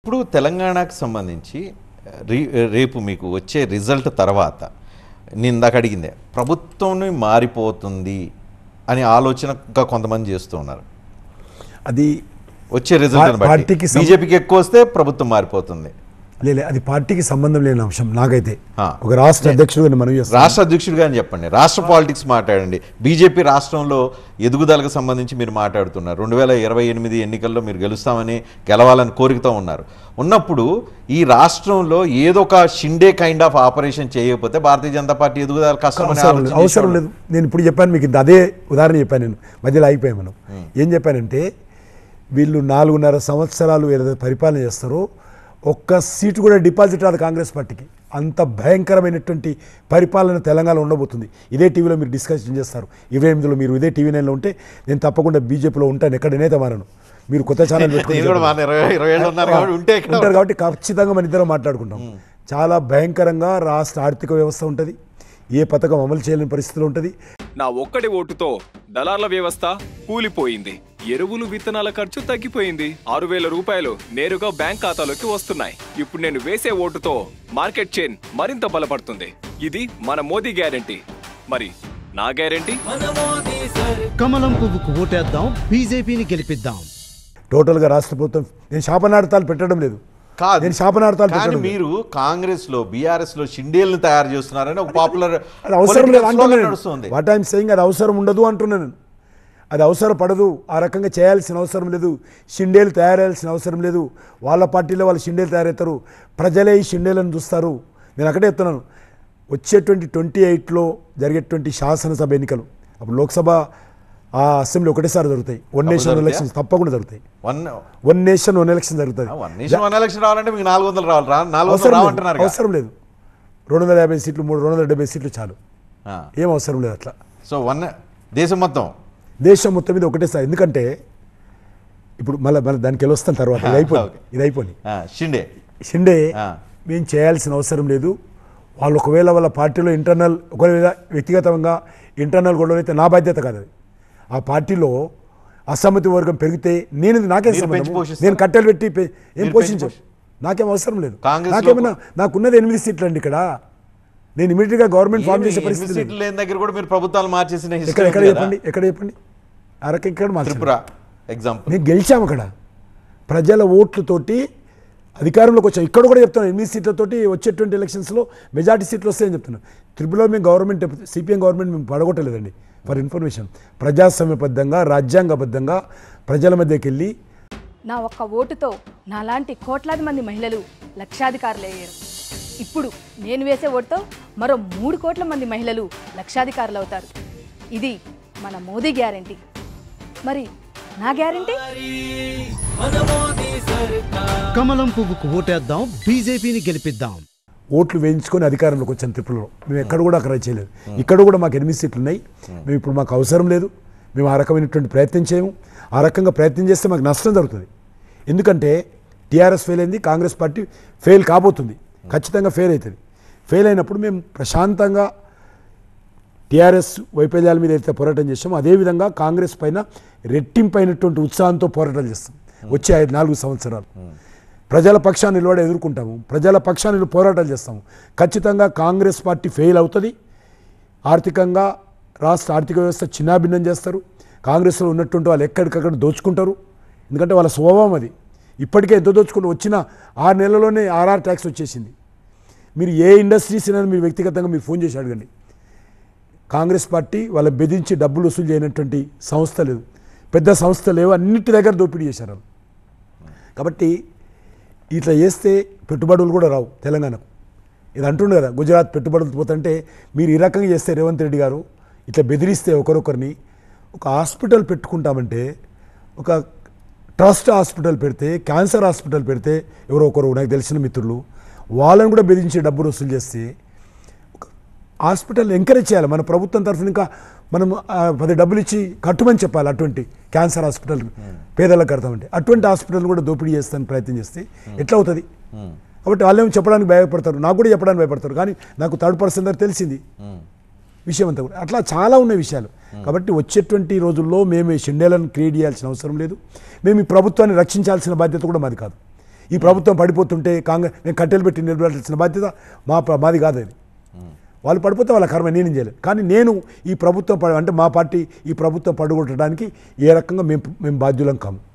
ఇప్పుడు తెలంగాణకు సంబంధించి రేపు మీకు వచ్చే రిజల్ట్ తర్వాత నేను ఇందాక అడిగిందే ప్రభుత్వం మారిపోతుంది అని ఆలోచన కొంతమంది చేస్తూ ఉన్నారు. అది వచ్చే రిజల్ట్ బట్టి బీజేపీకి ఎక్కువ వస్తే ప్రభుత్వం మారిపోతుంది. లేదు, అది పార్టీకి సంబంధం లేని అంశం. నాకైతే ఒక రాష్ట్ర అధ్యక్షుడిగా మనం రాష్ట్ర అధ్యక్షుడిగా అని చెప్పండి, రాష్ట్ర పాలిటిక్స్ మాట్లాడండి. బీజేపీ రాష్ట్రంలో ఎదుగుదలకు సంబంధించి మీరు మాట్లాడుతున్నారు. 2028 ఎన్నికల్లో మీరు గెలవాలని కోరికతో ఉన్నప్పుడు ఈ రాష్ట్రంలో ఏదో ఒక షిండే కైండ్ ఆఫ్ ఆపరేషన్ చేయకపోతే భారతీయ జనతా పార్టీ ఎదుగుదల కష్టం అవసరం లేదు. నేను ఇప్పుడు చెప్పాను మీకు, అదే ఉదాహరణ చెప్పాను. నేను మధ్యలో అయిపోయాను. మనం ఏం చెప్పానంటే వీళ్ళు 4.5 సంవత్సరాలు ఏదైతే పరిపాలన చేస్తారో ఒక్క సీటు కూడా డిపాజిట్ రాదు కాంగ్రెస్ పార్టీకి. అంత భయంకరమైనటువంటి పరిపాలన తెలంగాణ ఉండబోతుంది. ఇదే టీవీలో మీరు డిస్కషన్ చేస్తారు. 28లో మీరు ఇదే టీవీ 9లో ఉంటే నేను తప్పకుండా బీజేపీలో ఉంటాను, ఎక్కడ నేత మారను. మీరు కొత్త ఛానల్ ఉంటారు కాబట్టి ఖచ్చితంగా మన ఇద్దరం మాట్లాడుకుంటాం. చాలా భయంకరంగా రాష్ట్ర ఆర్థిక వ్యవస్థ ఉంటుంది. ఏ పథకం అమలు చేయలేని పరిస్థితిలో ఉంటుంది. నా ఒక్కడి ఓటుతో దళార్ల వ్యవస్థ కూలిపోయింది. ఎరువులు విత్తనాల ఖర్చు తగ్గిపోయింది. 6,000 రూపాయలు నేరుగా బ్యాంక్ ఖాతాలోకి వస్తున్నాయి. ఇప్పుడు నేను వేసే ఓటుతో మార్కెట్ చైన్ మరింత బలపడుతుంది. ఇది మన మోదీ గ్యారెంటీ. మరి నా గ్యారెంటీ? కమలం పువ్వుకు ఓటేద్దాం, బీజేపీని గెలిపిద్దాం. టోటల్గా రాష్ట్ర ప్రభుత్వం నేను శాపనార్థాలు పెట్టడం లేదు. నేను శాపనార్థాలు పెట్టడం. మీరు కాంగ్రెస్ లో బీఆర్ఎస్ లో షిండేల్ని తయారు చేస్తున్నారని ఒక పాపులర్ అది అవసరం లేదు అంటున్నాను. వాట్ ఐఎమ్ సేయింగ్ అది అవసరం ఉండదు అంటున్నాను. అది అవసరపడదు. ఆ రకంగా చేయాల్సిన అవసరం లేదు. షిండేలు తయారయ్యాల్సిన అవసరం లేదు. వాళ్ళ పార్టీలో వాళ్ళు షిండేలు తయారవుతారు. ప్రజలే ఈ షిండేలను చూస్తారు. నేను అక్కడే చెప్తున్నాను. వచ్చేటువంటి 28లో జరిగేటువంటి శాసనసభ ఎన్నికలు, అప్పుడు లోక్సభ ఆ అసెంబ్లీ ఒకటేసారి జరుగుతాయి. వన్ నేషన్ వన్ ఎలక్షన్స్ తప్పకుండా జరుగుతాయి. వన్ నేషన్ వన్ ఎలక్షన్ జరుగుతుంది. అవసరం లేదు. 250 సీట్లు 270 సీట్లు చాలు. ఏం అవసరం లేదు అట్లా. సో దేశం మొత్తం మీద ఒకటేసారి. ఎందుకంటే ఇప్పుడు మళ్ళీ దానికి వెళ్ళొస్తాం తర్వాత. ఇది అయిపోయి షిండే మేము చేయాల్సిన అవసరం లేదు. వాళ్ళు ఒకవేళ వాళ్ళ పార్టీలో ఇంటర్నల్ ఒకవేళ వ్యక్తిగతంగా ఇంటర్నల్ గొడవలు అయితే నా బాధ్యత కాదు. అది ఆ పార్టీలో అసమ్మతి వర్గం పెరిగితే నాకేం సంబంధం? నేను కట్టెలు పెట్టి ఏం పోషించు, నాకేం అవసరం లేదు. నాకేమన్నా నాకున్నది 8 సీట్లు అండి. ఇక్కడ నేను ఇమీడియట్గా గవర్నమెంట్ ఫామ్ చేసే పరిస్థితి ఎక్కడ చెప్పండి. అరకెక్కడ మేము గెలిచాము. అక్కడ ప్రజల ఓట్లతోటి అధికారంలోకి వచ్చాం. ఇక్కడ కూడా చెప్తున్నాను 8 సీట్లతోటి వచ్చేటువంటి ఎలక్షన్స్లో మెజార్టీ సీట్లు వస్తాయని చెప్తున్నాను. త్రిపురలో మేము గవర్నమెంట్ సిపిఎం గవర్నమెంట్ మేము పడగొట్టలేదండి. ఫర్ ఇన్ఫర్మేషన్, ప్రజాస్వామ్యబద్ధంగా రాజ్యాంగబద్ధంగా ప్రజల మధ్యకి వెళ్ళి నా ఒక్క ఓటుతో నాలాంటి కోట్లాది మంది మహిళలు లక్షాధికారులయ్యారు. ఇప్పుడు నేను వేసే ఓటుతో మరో 3 కోట్ల మంది మహిళలు లక్షాధికారులు అవుతారు. ఇది మన మోదీ గ్యారెంటీ. మరి నా గ్యారెంటీ? కమలం పువ్వుకు ఓటేద్దాం, బీజేపీని గెలిపిద్దాం. ఓట్లు వేయించుకొని అధికారంలోకి వచ్చాను త్రిపురలో. మేము ఎక్కడ కూడా అక్కడ చేయలేదు. ఇక్కడ కూడా మాకు 8 సీట్లు ఉన్నాయి. మేము ఇప్పుడు మాకు అవసరం లేదు. మేము ఆ రకమైనటువంటి ప్రయత్నం చేయము. ఆ రకంగా ప్రయత్నం చేస్తే మాకు నష్టం జరుగుతుంది. ఎందుకంటే టీఆర్ఎస్ ఫెయిల్ అయింది, కాంగ్రెస్ పార్టీ ఫెయిల్ కాబోతుంది. ఖచ్చితంగా ఫెయిల్ అవుతుంది. ఫెయిల్ అయినప్పుడు మేము ప్రశాంతంగా టీఆర్ఎస్ వైఫల్యాల మీద అయితే పోరాటం చేస్తామో అదేవిధంగా కాంగ్రెస్ పైన రెట్టింపైనటువంటి ఉత్సాహంతో పోరాటాలు చేస్తాం. వచ్చే 4 సంవత్సరాలు ప్రజల పక్షాన్ని నిలబడి ఎదుర్కొంటాము. ప్రజల పక్షాన్ని పోరాటాలు చేస్తాము. ఖచ్చితంగా కాంగ్రెస్ పార్టీ ఫెయిల్ అవుతుంది. ఆర్థికంగా రాష్ట్ర ఆర్థిక వ్యవస్థ చిన్నాభిన్నం చేస్తారు. కాంగ్రెస్లో ఉన్నటువంటి వాళ్ళు ఎక్కడికక్కడ దోచుకుంటారు. ఎందుకంటే వాళ్ళ స్వభావం అది. ఇప్పటికే ఎంత దోచుకుంటూ వచ్చిన 6 నెలల్లోనే RR ట్యాక్స్ వచ్చేసింది. మీరు ఏ ఇండస్ట్రీస్ అయినా మీరు వ్యక్తిగతంగా మీరు ఫోన్ చేసి అడగండి. కాంగ్రెస్ పార్టీ వాళ్ళ బెదిరించి డబ్బులు వసూలు చేయనటువంటి సంస్థ లేదు. పెద్ద సంస్థ లేవు. అన్నిటి దగ్గర దోపిడీ చేశారు. కాబట్టి ఇట్లా చేస్తే పెట్టుబడులు కూడా రావు తెలంగాణకు. ఇది అంటుండే కదా, గుజరాత్ పెట్టుబడులు పోతుంటే మీరు ఈ రకంగా చేస్తే రేవంత్ రెడ్డి గారు ఇట్లా బెదిరిస్తే ఒకరొకరిని ఒక హాస్పిటల్ పెట్టుకుంటామంటే, ఒక ట్రస్ట్ హాస్పిటల్ పెడితే, క్యాన్సర్ హాస్పిటల్ పెడితే ఎవరో ఒకరు నాకు తెలిసిన మిత్రులు వాళ్ళని కూడా బెదిరించి డబ్బులు వసూలు చేస్తే హాస్పిటల్ ఎంకరేజ్ చేయాలి. మన ప్రభుత్వం తరఫున ఇంకా మనం 10 డబ్బులు ఇచ్చి కట్టుమని చెప్పాలి. అటువంటి క్యాన్సర్ హాస్పిటల్ పేదలకు కడతామంటే అటువంటి హాస్పిటల్ కూడా దోపిడీ చేస్తాను ప్రయత్నం చేస్తే ఎట్లా అవుతుంది? కాబట్టి వాళ్ళేమో చెప్పడానికి భయపడతారు, నాకు కూడా చెప్పడానికి భయపడతారు. కానీ నాకు థర్డ్ పర్సన్ దగ్గర తెలిసింది విషయం అంతా కూడా. అట్లా చాలా ఉన్నాయి విషయాలు. కాబట్టి వచ్చేటువంటి రోజుల్లో మేము ఈ షిండేలను క్రియేట్ చేయాల్సిన అవసరం లేదు. మేము ఈ ప్రభుత్వాన్ని రక్షించాల్సిన బాధ్యత కూడా మాది కాదు. ఈ ప్రభుత్వం పడిపోతుంటే కాంగ్రెస్ నేను కట్టెలు పెట్టి నిలబెట్టాల్సిన బాధ్యత మాది కాదు అది. వాళ్ళు పడిపోతే వాళ్ళ కర్మ నేనేం చేయలేదు. కానీ నేను ఈ ప్రభుత్వం అంటే మా పార్టీ ఈ ప్రభుత్వం పడగొట్టడానికి ఏ రకంగా మేము బాధ్యులం కాము.